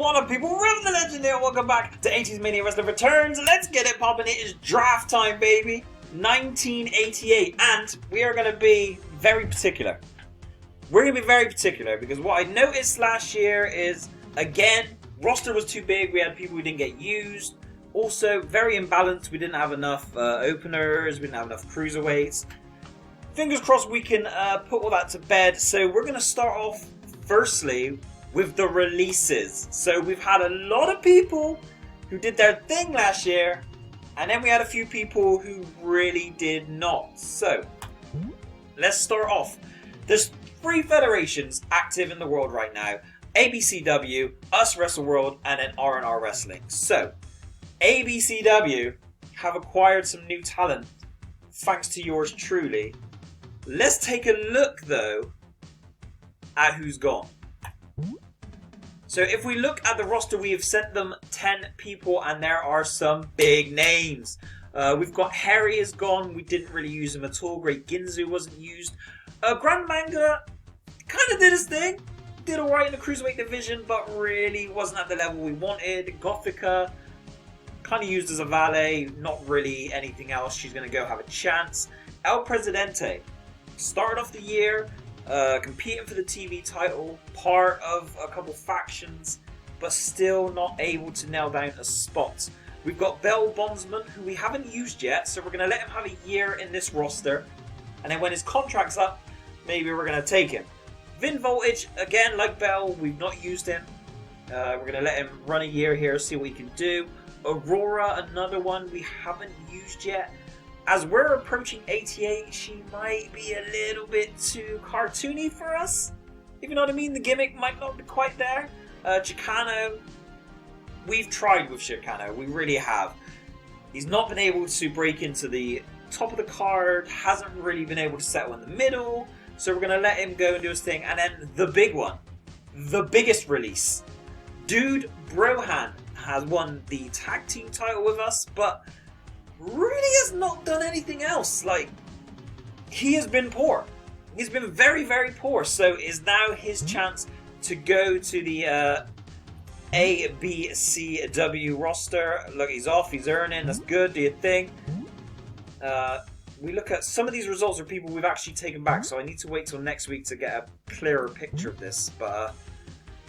What up, people? Rev the Legend here. Welcome back to 80's Mania Wrestling Returns. Let's get it popping. It is draft time, baby. 1988. And we are going to be very particular. We're going to be very particular because what I noticed last year is, again, roster was too big. We had people who didn't get used. Also, very imbalanced. We didn't have enough openers. We didn't have enough cruiserweights. Fingers crossed we can put all that to bed. So we're going to start off, firstly, with the releases. So we've had a lot of people who did their thing last year, and then we had a few people who really did not. So let's start off. There's 3 federations active in the world right now: ABCW, Us Wrestle World, and then R&R Wrestling. So ABCW have acquired some new talent thanks to yours truly. Let's take a look though at who's gone. So if we look at the roster, we have sent them 10 people, and there are some big names. We've got Harry is gone. We didn't really use him at all. Great Ginzu wasn't used. Grand Manga kind of did his thing. Did alright in the Cruiserweight division, but really wasn't at the level we wanted. Gothica, kind of used as a valet. Not really anything else. She's going to go have a chance. El Presidente started off the year competing for the TV title, part of a couple factions, but still not able to nail down a spot. We've got Bell Bondsman, who we haven't used yet, so we're going to let him have a year in this roster, and then when his contract's up, maybe we're going to take him. Vin Voltage, again, like Bell, we've not used him. We're going to let him run a year here, see what he can do. Aurora, another one we haven't used yet. As we're approaching 88, she might be a little bit too cartoony for us. If you know what I mean, the gimmick might not be quite there. Chicano, we've tried with Chicano, we really have. He's not been able to break into the top of the card, hasn't really been able to settle in the middle, so we're going to let him go and do his thing. And then the big one, the biggest release. Dude Brohan has won the tag team title with us, but really has not done anything else. Like, he has been poor. He's been very, very poor. So is now his chance to go to the ABCW roster. Look, he's off. He's earning. That's good. Do your thing. We look at some of these results are people we've actually taken back. So I need to wait till next week to get a clearer picture of this. But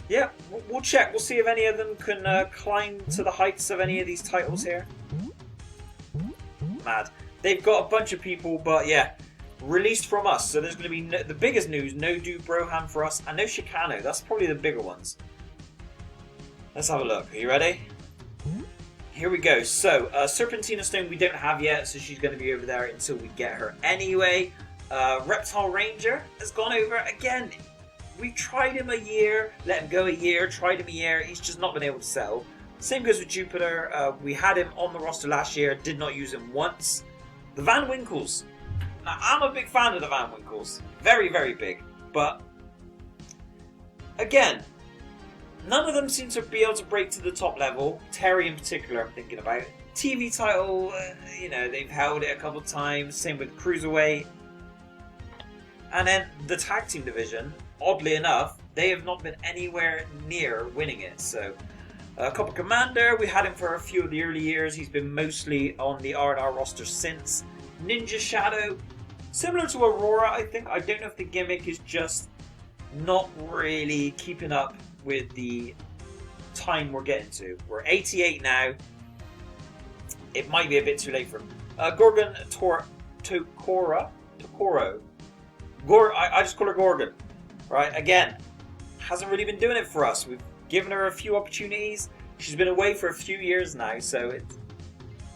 yeah, we'll check. We'll see if any of them can climb to the heights of any of these titles here. Mad. They've got a bunch of people, but yeah, released from us. So there's going to be the biggest news: no Dude Brohan for us, and no Chicano. That's probably the bigger ones. Let's have a look. Are you ready? Here we go. So Serpentina Stone we don't have yet, so she's going to be over there until we get her anyway. Reptile Ranger has gone over again. We tried him a year, let him go a year, tried him a year. He's just not been able to settle. Same goes with Jupiter. We had him on the roster last year, did not use him once. The Van Winkles. Now, I'm a big fan of the Van Winkles. Very, very big. But, again, none of them seem to be able to break to the top level. Terry in particular, I'm thinking about. TV title, they've held it a couple times. Same with Cruiserweight. And then the tag team division, oddly enough, they have not been anywhere near winning it. So, Copper Commander, we had him for a few of the early years. He's been mostly on the R&R roster since. Ninja Shadow, similar to Aurora, I think. I don't know if the gimmick is just not really keeping up with the time we're getting to. We're 88 now. It might be a bit too late for him. Gorgon Tokoro. I just call her Gorgon. Right, again, hasn't really been doing it for us. We've given her a few opportunities. She's been away for a few years now, so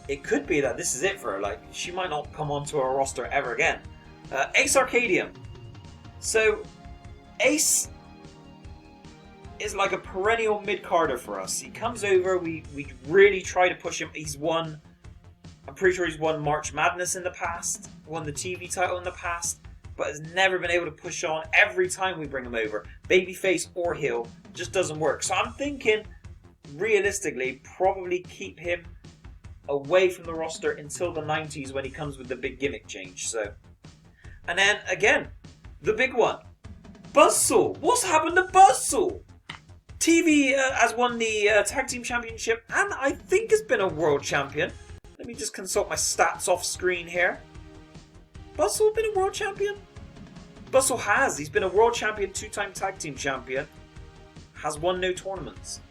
it could be that this is it for her. Like, she might not come onto our roster ever again. Ace Arcadium. So, Ace is like a perennial mid-carder for us. He comes over, we really try to push him. I'm pretty sure he's won March Madness in the past, won the TV title in the past, but has never been able to push on every time we bring him over. Babyface or heel, just doesn't work. So I'm thinking, realistically, probably keep him away from the roster until the 90s when he comes with the big gimmick change. So, and then, again, the big one. Buzzsaw! What's happened to Buzzsaw? TV has won the Tag Team Championship, and I think has been a World Champion. Let me just consult my stats off screen here. Bustle been a World Champion? Bustle has. He's been a World Champion, 2-time Tag Team Champion. Has won no tournaments.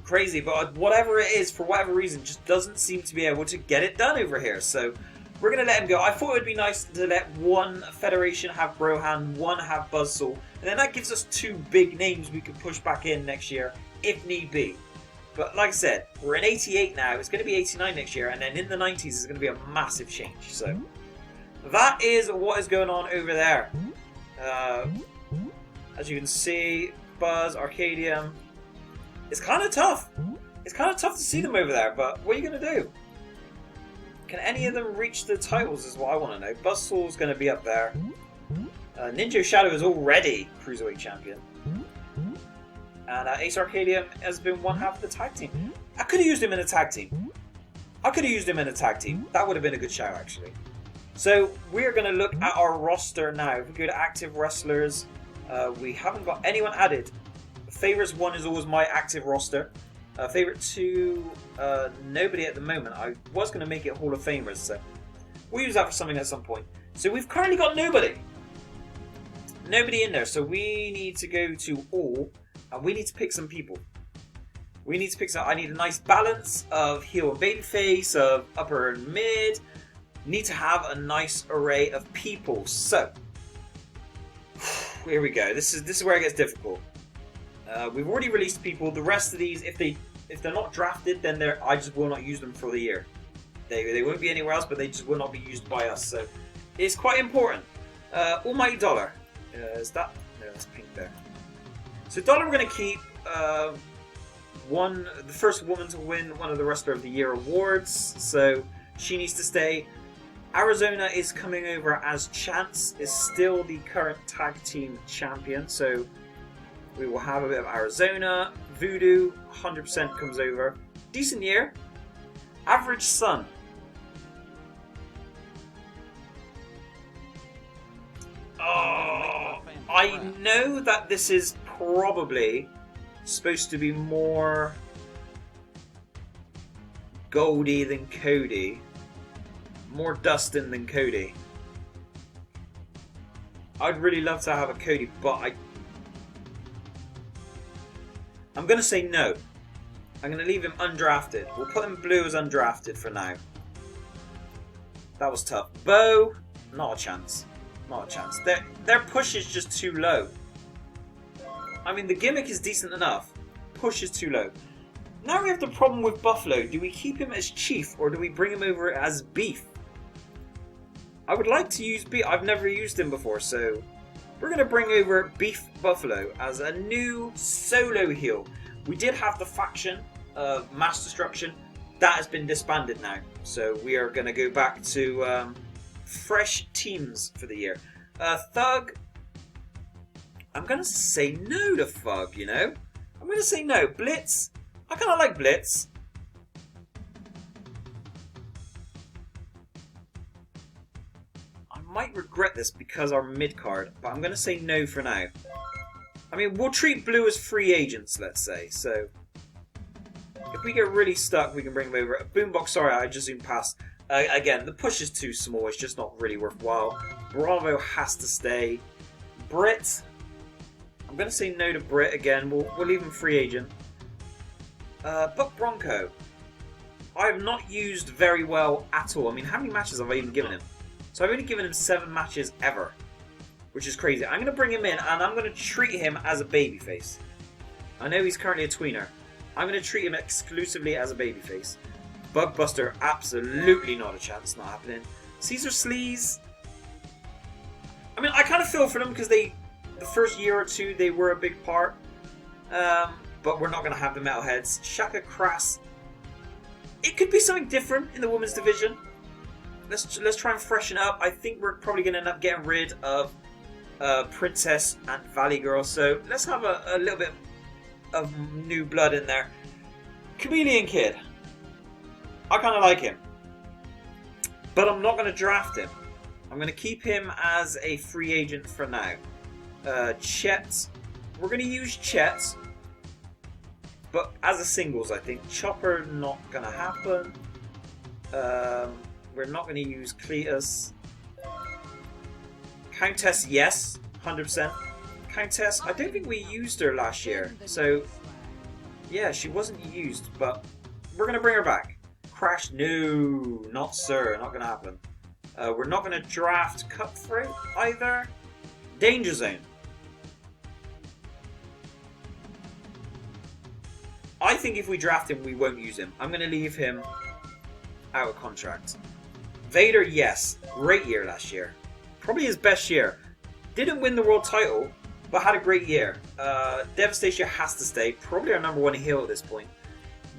Crazy, but whatever it is, for whatever reason, just doesn't seem to be able to get it done over here. So we're going to let him go. I thought it would be nice to let one Federation have Brohan, one have Buzzsaw, and then that gives us 2 big names we can push back in next year, if need be. But like I said, we're in 88 now, it's going to be 89 next year, and then in the 90s it's going to be a massive change. So that is what is going on over there. As you can see, Buzz, Arcadium, it's kind of tough. It's kind of tough to see them over there, but what are you going to do? Can any of them reach the titles is what I want to know. Buzzsaw's going to be up there. Ninja Shadow is already Cruiserweight Champion. And Ace Arcadium has been one half of the tag team. I could have used him in a tag team. That would have been a good shout, actually. So we're going to look at our roster now. If we go to active wrestlers, we haven't got anyone added. Favorites 1 is always my active roster. Favorite 2, nobody at the moment. I was going to make it Hall of Famers, so we'll use that for something at some point. So we've currently got nobody. Nobody in there, so we need to go to all, and we need to pick some people. I need a nice balance of heel and babyface, of upper and mid. Need to have a nice array of people. So here we go. This is where it gets difficult. We've already released people. The rest of these, if they're not drafted, then I just will not use them for the year. They won't be anywhere else, but they just will not be used by us. So it's quite important. Almighty Dollar. Is that? No, that's pink there. So Dollar, we're going to keep the first woman to win one of the Wrestler of the Year awards. So she needs to stay. Arizona is coming over as Chance, is still the current tag team champion. So we will have a bit of Arizona. Voodoo, 100% comes over. Decent year. Average Sun. Oh, I know that this is probably supposed to be more Goldie than Cody. More Dustin than Cody. I'd really love to have a Cody, but I'm going to say no. I'm going to leave him undrafted. We'll put him blue as undrafted for now. That was tough. Bo, not a chance. Not a chance. Their push is just too low. I mean, the gimmick is decent enough. Push is too low. Now we have the problem with Buffalo. Do we keep him as Chief or do we bring him over as Beef? I would like to use Beef. I've never used him before, so we're going to bring over Beef Buffalo as a new solo heel. We did have the faction of Mass Destruction. That has been disbanded now. So we are going to go back to fresh teams for the year. Thug. I'm going to say no to Thug, you know. I'm going to say no. Blitz. I kind of like Blitz. I might regret this because our mid-card, but I'm going to say no for now. I mean, we'll treat Blue as free agents, let's say. So, if we get really stuck, we can bring them over. Boombox, sorry, I just zoomed past. Again, the push is too small. It's just not really worthwhile. Bravo has to stay. Brit. I'm going to say no to Brit again. We'll leave him free agent. Buck Bronco. I have not used very well at all. I mean, how many matches have I even given him? So I've only given him 7 matches ever, which is crazy. I'm going to bring him in and I'm going to treat him as a babyface. I know he's currently a tweener. I'm going to treat him exclusively as a babyface. Bugbuster, absolutely not a chance, not happening. Caesar Sleaze. I mean, I kind of feel for them because the first year or two, they were a big part. But we're not going to have the metalheads. Shaka Crass. It could be something different in the women's division. Let's try and freshen up. I think we're probably going to end up getting rid of Princess and Valley Girl. So let's have a little bit of new blood in there. Chameleon Kid. I kind of like him. But I'm not going to draft him. I'm going to keep him as a free agent for now. Chet. We're going to use Chet, but as a singles, I think. Chopper, not going to happen. We're not going to use Cletus. Countess, yes, 100%. Countess, I don't think we used her last year, so yeah, she wasn't used, but we're going to bring her back. Crash, no, not sir, not going to happen. We're not going to draft Cutthroat either. Danger Zone. I think if we draft him, we won't use him. I'm going to leave him out of contract. Vader, yes, great year last year. Probably his best year. Didn't win the world title, but had a great year. Devastation has to stay. Probably our number one heel at this point.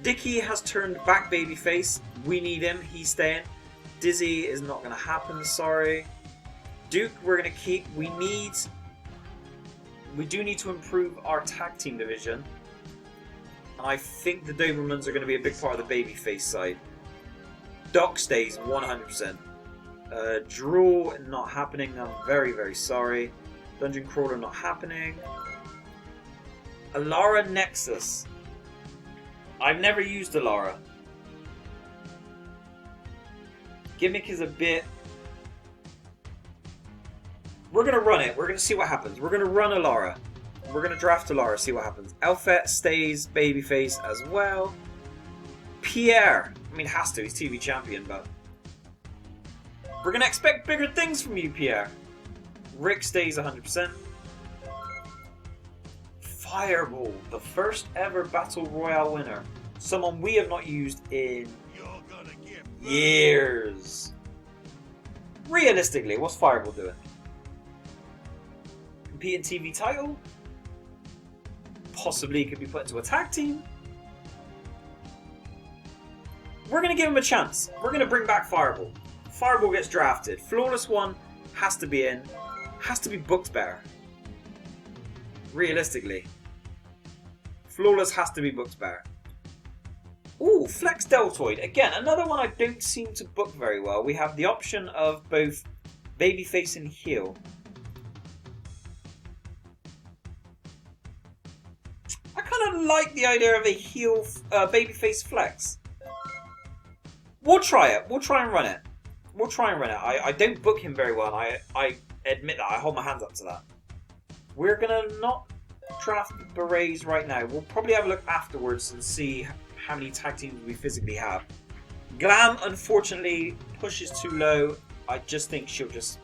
Dickie has turned back babyface. We need him. He's staying. Dizzy is not going to happen. Sorry. Duke, we're going to keep. We do need to improve our tag team division. And I think the Dobermans are going to be a big part of the babyface side. Doc stays 100%. Drool, not happening. I'm very, very sorry. Dungeon Crawler, not happening. Alara Nexus. I've never used Alara. Gimmick is a bit... We're going to run it. We're going to see what happens. We're going to run Alara. We're going to draft Alara, see what happens. Elfette stays babyface as well. Pierre. I mean, has to. He's TV champion, but... We're going to expect bigger things from you, Pierre. Rick stays 100%. Fireball, the first ever Battle Royale winner. Someone we have not used in years. Realistically, what's Fireball doing? Competing TV title? Possibly could be put into a tag team. We're going to give him a chance. We're going to bring back Fireball. Fireball gets drafted. Flawless One has to be in. Has to be booked better. Realistically. Flawless has to be booked better. Ooh, Flex Deltoid. Again, another one I don't seem to book very well. We have the option of both babyface and heel. I kind of like the idea of a heel babyface Flex. We'll try it. We'll try and run it. We'll try and run it. I don't book him very well. I admit that. I hold my hands up to that. We're going to not draft Berets right now. We'll probably have a look afterwards and see how many tag teams we physically have. Glam, unfortunately, pushes too low. I just think she'll just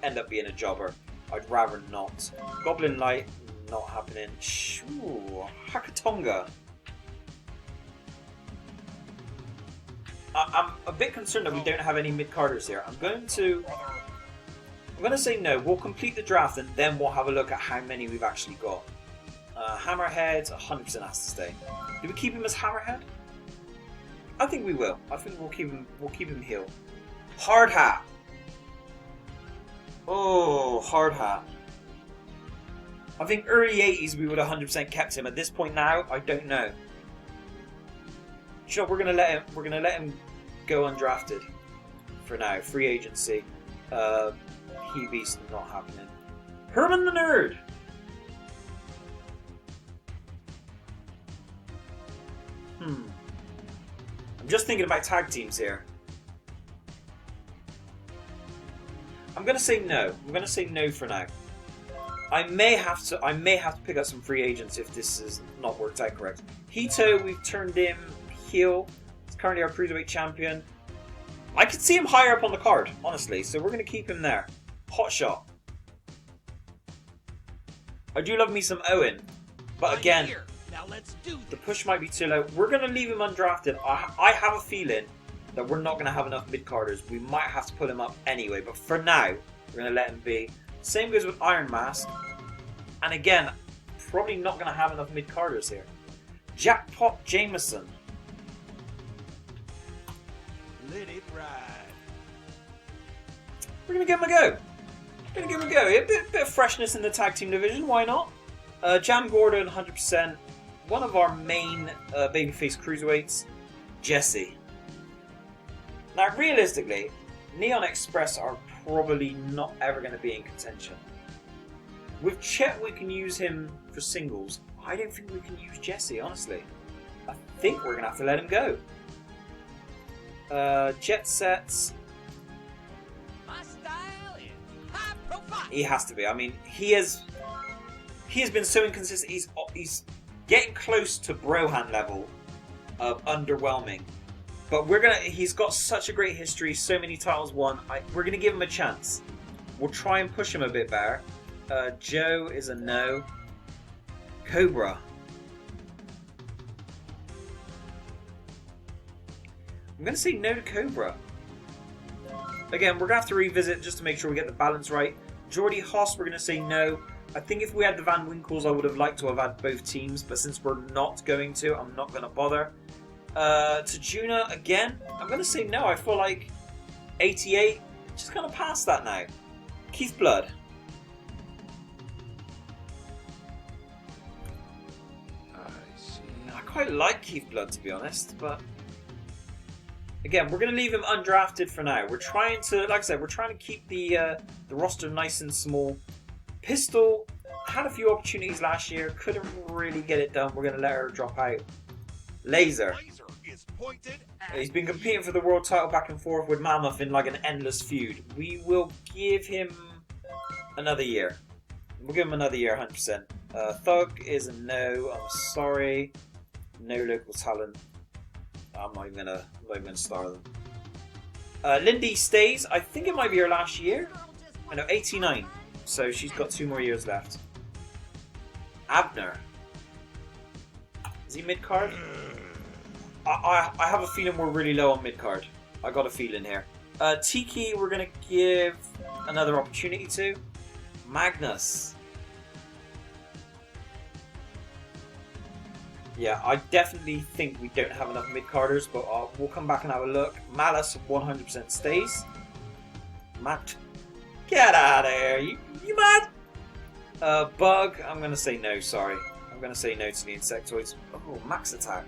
end up being a jobber. I'd rather not. Goblin Light, not happening. Ooh, Hakatonga. I'm a bit concerned that we don't have any mid-carders here. I'm going to say no. We'll complete the draft and then we'll have a look at how many we've actually got. Hammerhead, 100% has to stay. Do we keep him as Hammerhead? I think we will. I think we'll keep him heel. Hard Hat. Oh, Hard Hat. I think early 80s we would 100% kept him. At this point now, I don't know. Sure, we're gonna let him go undrafted for now. Free agency. Hebe's not happening. Herman the Nerd. I'm just thinking about tag teams here. I'm gonna say no. I'm gonna say no for now. I may have to pick up some free agents if this is not worked out correct. Hito, we've turned him heel. He's currently our Cruiserweight champion. I could see him higher up on the card, honestly, so we're going to keep him there. Hotshot. I do love me some Owen, but again, now let's do the push might be too low. We're going to leave him undrafted. I have a feeling that we're not going to have enough mid-carders. We might have to pull him up anyway, but for now, we're going to let him be. Same goes with Iron Mask. And again, probably not going to have enough mid-carders here. Jackpot Jameson. Let it ride. We're going to give him a go. A bit of freshness in the tag team division, why not? Jam Gordon, 100%. One of our main babyface cruiserweights, Jesse. Now, realistically, Neon Express are probably not ever going to be in contention. With Chet, we can use him for singles. I don't think we can use Jesse, honestly. I think we're going to have to let him go. Jet Sets. My style is high profile. He has to be. I mean, he has been so inconsistent. He's getting close to Brohan level of underwhelming. But he's got such a great history, so many titles won. We're gonna give him a chance. We'll try and push him a bit better. Joe is a no. Cobra. I'm going to say no to Cobra. Again, we're going to have to revisit just to make sure we get the balance right. Jordy Haas, we're going to say no. I think if we had the Van Winkles, I would have liked to have had both teams, but since we're not going to, I'm not going to bother. Tajuna, again, I'm going to say no. I feel like 88, just kind of past that now. Keith Blood. I quite like Keith Blood, to be honest, but again, we're going to leave him undrafted for now. We're trying to, like I said, we're trying to keep the roster nice and small. Pistol had a few opportunities last year, couldn't really get it done. We're going to let her drop out. Laser. Is pointed at He's been competing for the world title back and forth with Mammoth in like an endless feud. We will give him another year. We'll give him another year, 100%. Thug is a no. I'm sorry. No local talent. I'm not even gonna star them. Lindy stays. I think it might be her last year. I know, 89. So she's got 2 more years left. Abner. Is he mid card? I have a feeling we're really low on mid card. I got a feeling here. Tiki, we're gonna give another opportunity to. Magnus. Yeah, I definitely think we don't have enough mid-carders, but we'll come back and have a look. Malice 100% stays. Matt, get out of here! You mad? Bug, I'm going to say no, sorry. I'm going to say no to the Insectoids. Oh, Max Attack.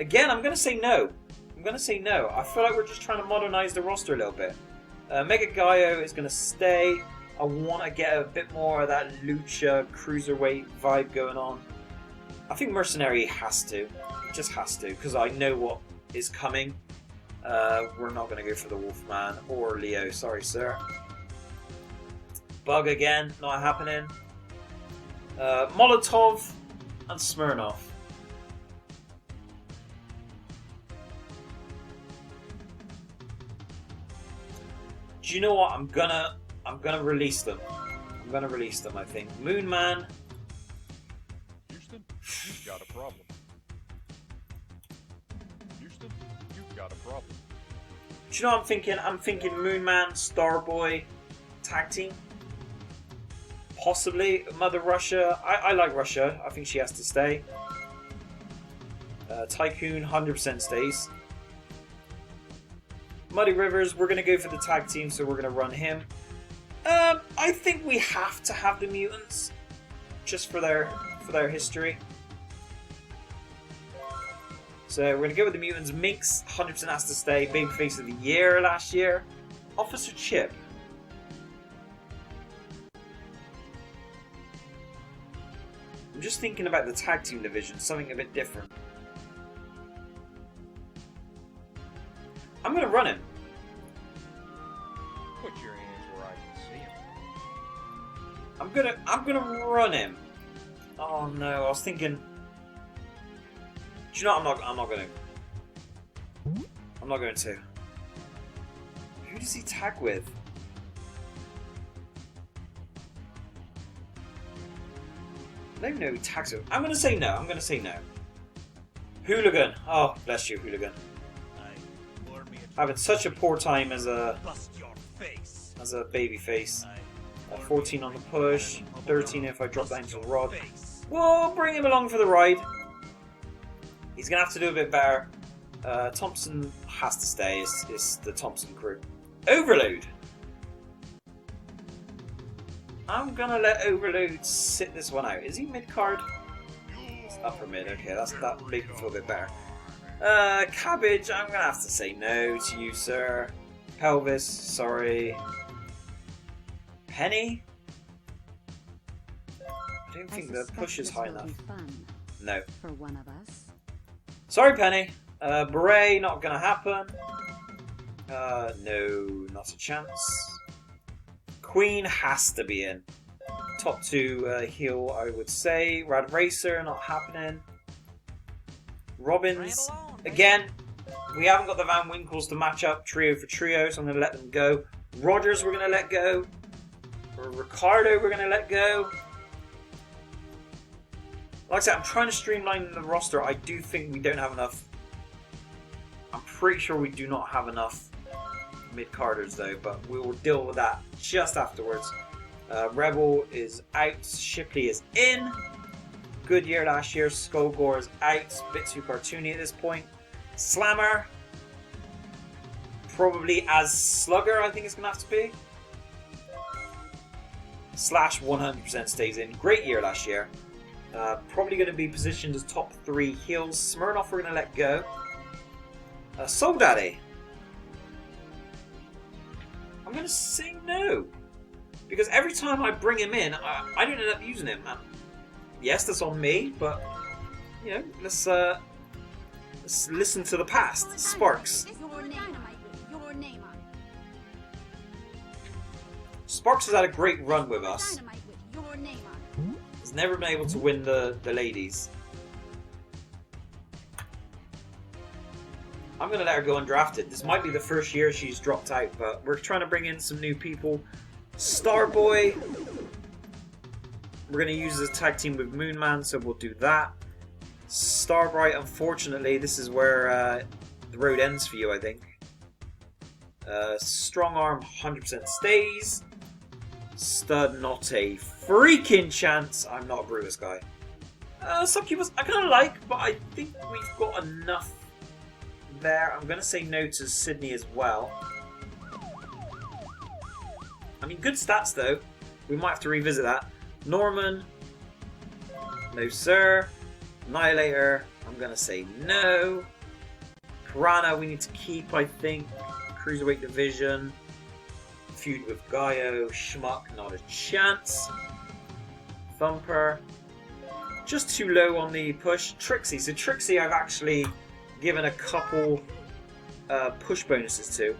Again, I'm going to say no. I'm going to say no. I feel like we're just trying to modernize the roster a little bit. Mega Gaio is going to stay. I want to get a bit more of that Lucha Cruiserweight vibe going on. I think Mercenary has to. It just has to, because I know what is coming. We're not going to go for the Wolfman or Leo. Sorry, sir. Bug again, not happening. Molotov and Smirnov. Do you know what? I'm gonna release them. I'm gonna release them, I think. Moon Man. Houston, you've got a problem. Houston, you've got a problem. Do you know what I'm thinking? I'm thinking Moon Man, Starboy, tag team. Possibly Mother Russia. I like Russia. I think she has to stay. Tycoon 100% stays. Muddy Rivers, we're going to go for the tag team, so we're going to run him. I think we have to have the Mutants, just for their history. So we're going to go with the Mutants. Minx 100% has to stay. Babyface of the Year last year. Officer Chip. I'm just thinking about the tag team division, something a bit different. I'm going to run him. Put your hands where I can see him. I'm gonna run him. Oh no, I was thinking. Do you know what? I'm not going to. Who does he tag with? I don't even know who he tags with. I'm gonna say no. Hooligan. Oh, bless you, Hooligan. Having such a poor time as a baby face. 14 on the push, 13 if I drop that into Rod. We'll bring him along for the ride. He's going to have to do a bit better. Thompson has to stay. It's the Thompson crew. Overload. I'm going to let Overload sit this one out. Is he mid-card? It's upper mid. Okay, that makes me feel a bit better. Cabbage, I'm going to have to say no to you, sir. Pelvis, sorry. Penny? don't think the push is high enough. No. For one of us. Sorry, Penny. Beret, not gonna happen. No, not a chance. Queen has to be in. Top 2 heel, I would say. Rad Racer, not happening. Robbins, again, we haven't got the Van Winkles to match up trio for trio, so I'm going to let them go. Rogers, we're going to let go. Ricardo, we're going to let go. Like I said, I'm trying to streamline the roster. I do think we don't have enough. I'm pretty sure we do not have enough mid-carders though, but we will deal with that just afterwards. Rebel is out. Shipley is in. Good year last year. Skullgore is out. Bit too cartoony at this point. Slammer. Probably as Slugger, I think it's going to have to be. Slash 100% stays in. Great year last year. Probably going to be positioned as top 3 heels. Smirnoff we're going to let go. Soul Daddy. I'm going to say no. Because every time I bring him in, I don't end up using him, man. Yes, that's on me, but, you know, let's listen to the past. Sparks. Sparks has had a great run with us. He's never been able to win the ladies. I'm going to let her go undrafted. This might be the first year she's dropped out, but we're trying to bring in some new people. Starboy. We're going to use a tag team with Moonman, so we'll do that. Starbright, unfortunately, this is where the road ends for you, I think. Strong Arm, 100% stays. Stud, not a freaking chance. I'm not a Brutus guy. Succubus, I kind of like, but I think we've got enough there. I'm going to say no to Sydney as well. I mean, good stats though. We might have to revisit that. Norman. No sir. Annihilator. I'm going to say no. Piranha we need to keep, I think. Cruiserweight division. Feud with Gaio. Schmuck, not a chance. Thumper. Just too low on the push. Trixie. So Trixie I've actually given a couple push bonuses to.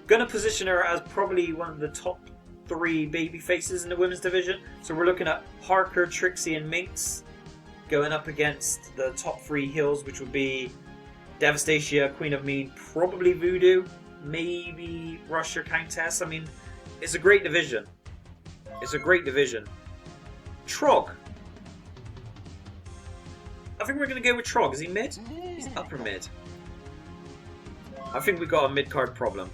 Gonna position her as probably one of the top 3 baby faces in the women's division. So we're looking at Harker, Trixie, and Minx going up against the top 3 heels, which would be Devastacia, Queen of Mean, probably Voodoo, maybe Russia Countess. I mean, it's a great division. It's a great division. Trog. I think we're going to go with Trog. Is he mid? He's upper mid. I think we've got a mid-card problem.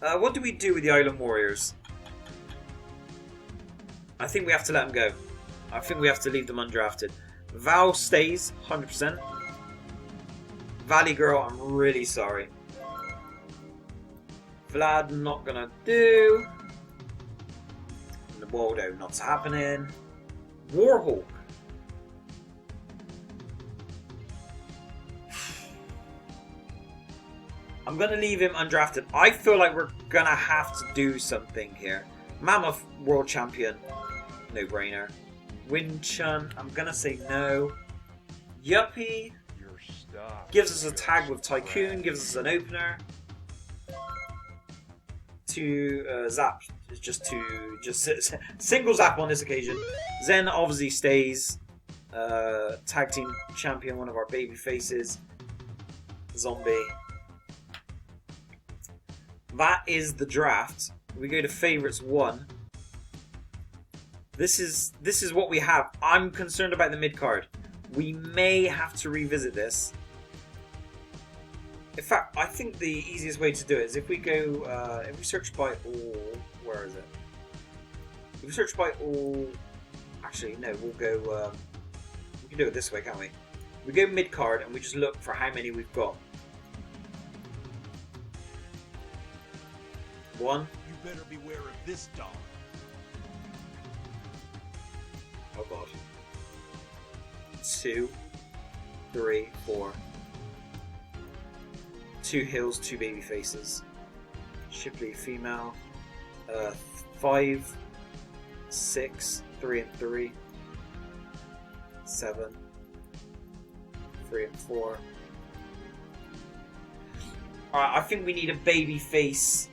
What do we do with the Island Warriors? I think we have to let them go. I think we have to leave them undrafted. Val stays, 100%. Valley Girl, I'm really sorry. Vlad, not gonna do. Waldo, not happening. Warhawk. I'm going to leave him undrafted. I feel like we're going to have to do something here. Mammoth, world champion. No brainer. Winchun, I'm going to say no. Yuppie. Gives us a tag with Tycoon. Gives us an opener. Zap. Just single zap on this occasion. Zen obviously stays. Tag team champion, one of our baby faces. Zombie. That is the draft. We go to favorites 1. This is what we have. I'm concerned about the mid card. We may have to revisit this. In fact, I think the easiest way to do it is if we go, if we search by all. Where is it? If we search by all. Actually, no. We'll go. We can do it this way, can't we? We go mid card and we just look for how many we've got. 1. You better beware of this dog. Oh god. 2, 3, 4. 2 heels, 2 baby faces. Shipley female. 5, 6, 3 and 3. 7, 3 and 4. Alright, I think we need a baby face.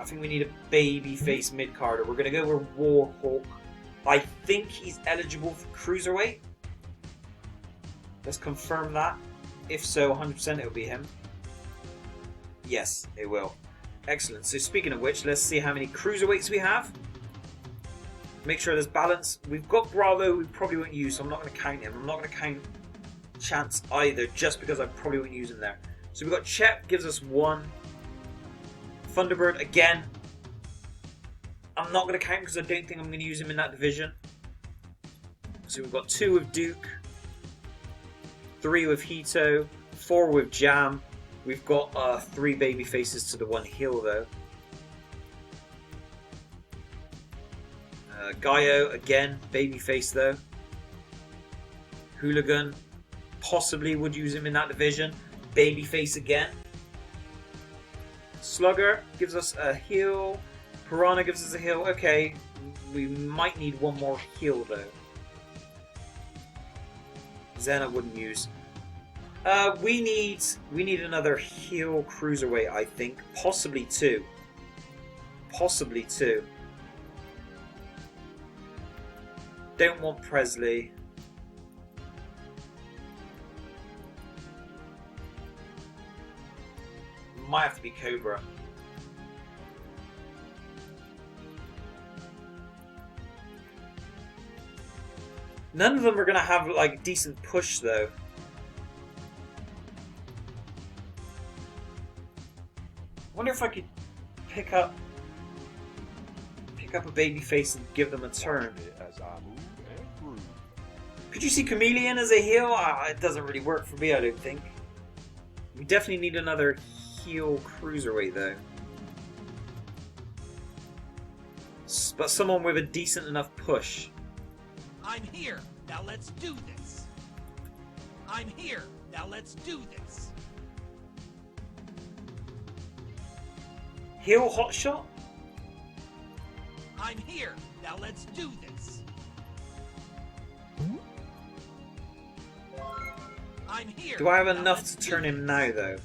I think we need a baby face mid-carder. We're going to go with Warhawk. I think he's eligible for Cruiserweight. Let's confirm that. If so, 100% it'll be him. Yes, it will. Excellent. So speaking of which, let's see how many Cruiserweights we have. Make sure there's balance. We've got Bravo, we probably won't use, so I'm not going to count him. I'm not going to count Chance either, just because I probably won't use him there. So we've got Chet, gives us 1. Thunderbird, again. I'm not going to count because I don't think I'm going to use him in that division. So we've got 2 with Duke, 3 with Hito, 4 with Jam. We've got 3 baby faces to the 1 heel though. Gaio, again, baby face though. Hooligan, possibly would use him in that division. Baby face again. Slugger gives us a heel. Piranha gives us a heel. Okay, we might need 1 more heel though. Zen I wouldn't use. We need another heel cruiserweight, I think. Possibly 2. Possibly 2. Don't want Presley. Might have to be Cobra. None of them are going to have like decent push though. I wonder if I could pick up a baby face and give them a turn. Could you see Chameleon as a heel? It doesn't really work for me, I don't think. We definitely need another heel cruiserweight though. But someone with a decent enough push. I'm here. Now let's do this. I'm here. Now let's do this. Heel hotshot? I'm here. Now let's do this. I'm here. Do I have now enough let's to do turn him this. now though?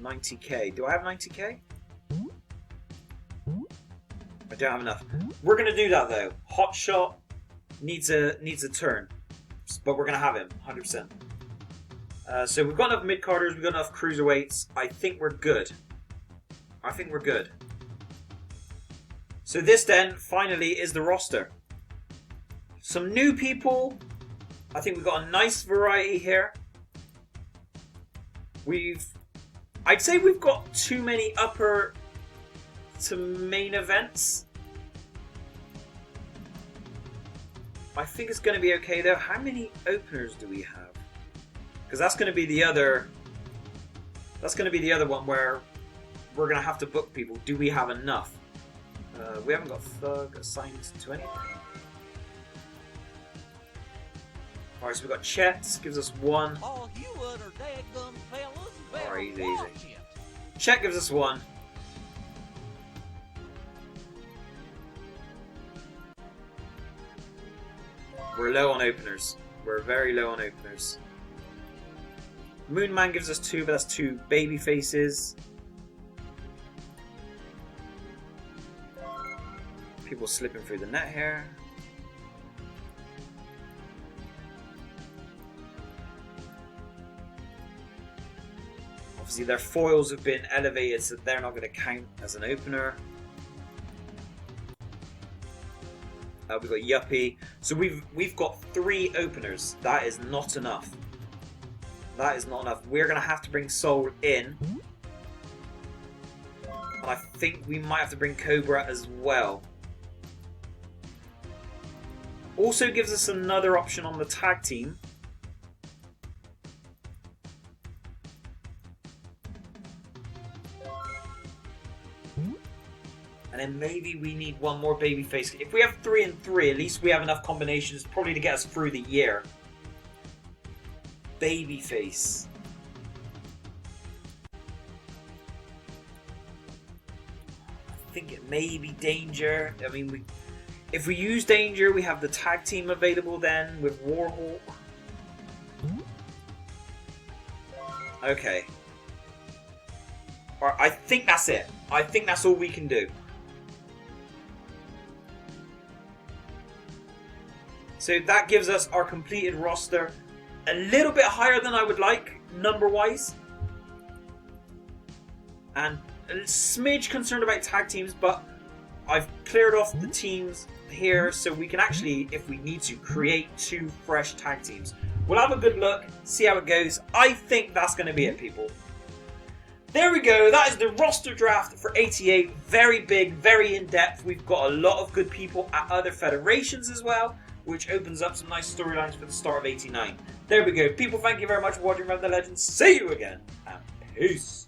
90k. Do I have 90k? I don't have enough. We're gonna do that though. Hotshot needs a turn, but we're gonna have him 100%. So we've got enough mid carders. We've got enough cruiserweights. I think we're good. I think we're good. So this then finally is the roster. Some new people. I think we've got a nice variety here. I'd say we've got too many upper to main events. I think it's going to be okay though. How many openers do we have? Because that's going to be the other. That's going to be the other one where we're going to have to book people. Do we have enough? We haven't got Thug assigned to anything. Alright, so we've got Chet, gives us 1. All you other daggum fellas better Alright, easy. watch it. Chet gives us 1. We're low on openers. We're very low on openers. Moonman gives us 2, but that's 2 baby faces. People slipping through the net here. Obviously their foils have been elevated, so they're not going to count as an opener. We've got Yuppie. So we've got 3 openers. That is not enough. That is not enough. We're going to have to bring Soul in. And I think we might have to bring Cobra as well. Also gives us another option on the tag team. And then maybe we need 1 more babyface. If we have 3 and 3, at least we have enough combinations probably to get us through the year. Babyface. I think it may be Danger. I mean, If we use Danger, we have the tag team available then with Warhawk. Okay. Alright, I think that's it. I think that's all we can do. So that gives us our completed roster. A little bit higher than I would like, number-wise. And a smidge concerned about tag teams, but I've cleared off the teams here so we can actually, if we need to, create 2 fresh tag teams. We'll have a good look, see how it goes. I think that's going to be it, people. There we go. That is the roster draft for 88. Very big, very in-depth. We've got a lot of good people at other federations as well, which opens up some nice storylines for the start of 89. There we go. People, thank you very much for watching Revan the Legend. See you again, and peace.